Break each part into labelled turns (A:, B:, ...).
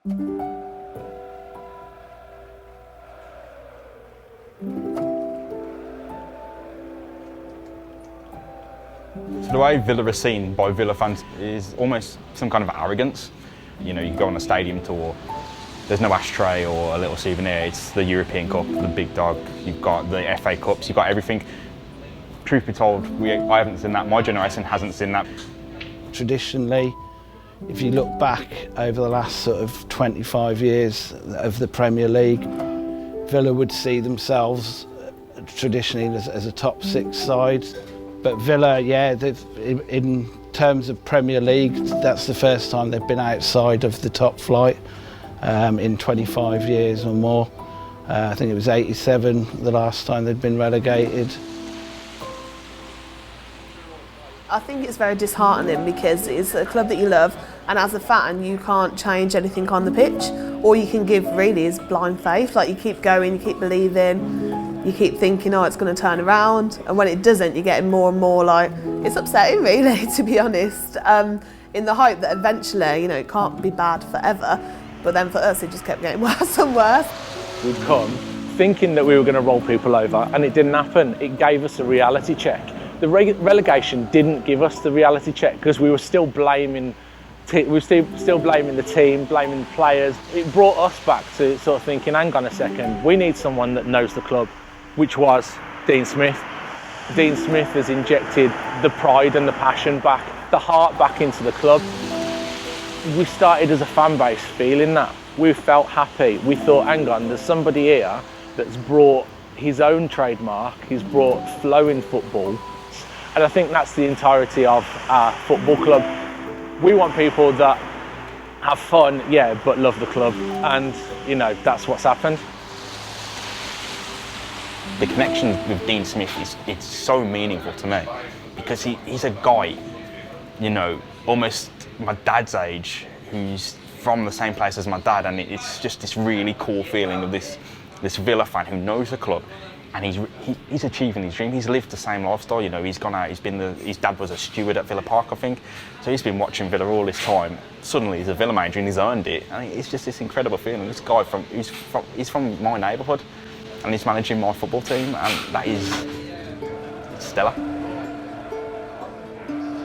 A: So the way Villa are seen by Villa fans is almost some kind of arrogance. You know, you go on a stadium tour, there's no ashtray or a little souvenir, it's the European Cup, the big dog, you've got the FA Cups, you've got everything. Truth be told, I haven't seen that, my generation hasn't seen that.
B: Traditionally, if you look back over the last sort of 25 years of the Premier League, Villa would see themselves traditionally as a top six side. But Villa, yeah, in terms of Premier League, that's the first time they've been outside of the top flight in 25 years or more. I think it was 87 the last time they'd been relegated.
C: I think it's very disheartening because it's a club that you love, and as a fan you can't change anything on the pitch. All you can give really is blind faith, like you keep going, you keep believing, you keep thinking, oh, it's going to turn around, and when it doesn't you're getting more and more like, it's upsetting really, to be honest, in the hope that eventually, you know, it can't be bad forever, but then for us it just kept getting worse and worse.
D: We'd come thinking that we were going to roll people over, and it didn't happen. It gave us a reality check. The relegation didn't give us the reality check because we were still blaming still blaming the team, blaming the players. It brought us back to sort of thinking, hang on a second, we need someone that knows the club, which was Dean Smith. Dean Smith has injected the pride and the passion back, the heart back into the club. We started as a fan base feeling that. We felt happy. We thought, hang on, there's somebody here that's brought his own trademark, he's brought flowing football. And I think that's the entirety of our football club. We want people that have fun, yeah, but love the club. And, you know, that's what's happened.
A: The connection with Dean Smith it's so meaningful to me because he's a guy, you know, almost my dad's age, who's from the same place as my dad, and it's just this really cool feeling of this Villa fan who knows the club. And he's achieving his dream. He's lived the same lifestyle, you know. He's gone out. His dad was a steward at Villa Park, I think. So he's been watching Villa all this time. Suddenly he's a Villa manager and he's earned it. And it's just this incredible feeling. This guy he's from my neighbourhood, and he's managing my football team, and that is stellar.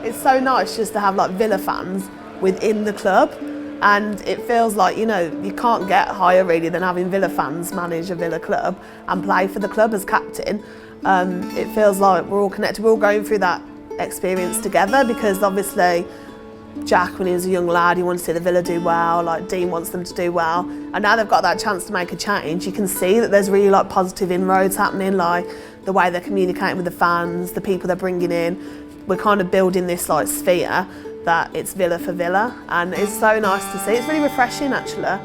C: It's so nice just to have like Villa fans within the club. And it feels like, you know, you can't get higher really than having Villa fans manage a Villa club and play for the club as captain. It feels like we're all connected, we're all going through that experience together, because obviously Jack, when he was a young lad, he wanted to see the Villa do well, like Dean wants them to do well, and now they've got that chance to make a change. You can see that there's really like positive inroads happening, like the way they're communicating with the fans, the people they're bringing in. We're kind of building this like sphere that it's Villa for Villa, and it's so nice to see. It's really refreshing actually.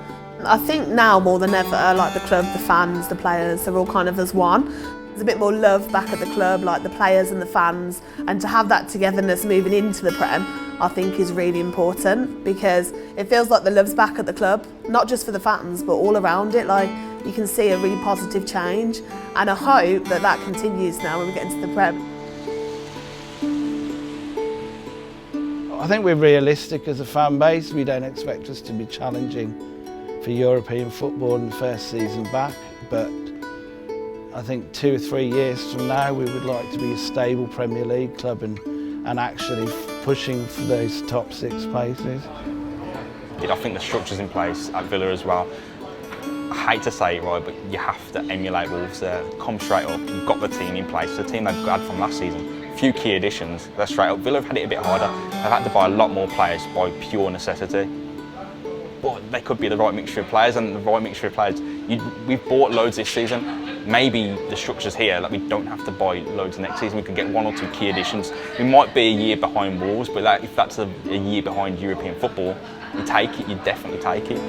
C: I think now more than ever, like the club, the fans, the players, they're all kind of as one. There's a bit more love back at the club, like the players and the fans, and to have that togetherness moving into the Prem, I think is really important, because it feels like the love's back at the club, not just for the fans, but all around it. Like you can see a really positive change, and I hope that that continues now when we get into the Prem.
B: I think we're realistic as a fan base. We don't expect us to be challenging for European football in the first season back, but I think 2 or 3 years from now we would like to be a stable Premier League club and actually pushing for those top 6 places.
A: I think the structure's in place at Villa as well. I hate to say it, right, but you have to emulate Wolves there. Come straight up, you've got the team in place, the team they've had from last season. Few key additions, they're straight up. Villa have had it a bit harder. They've had to buy a lot more players by pure necessity. But they could be the right mixture of players, and the right mixture of players. We've bought loads this season. Maybe the structure's here, like we don't have to buy loads next season. We could get 1 or 2 key additions. We might be a year behind Wolves, but if that's a year behind European football, you take it, you definitely take it.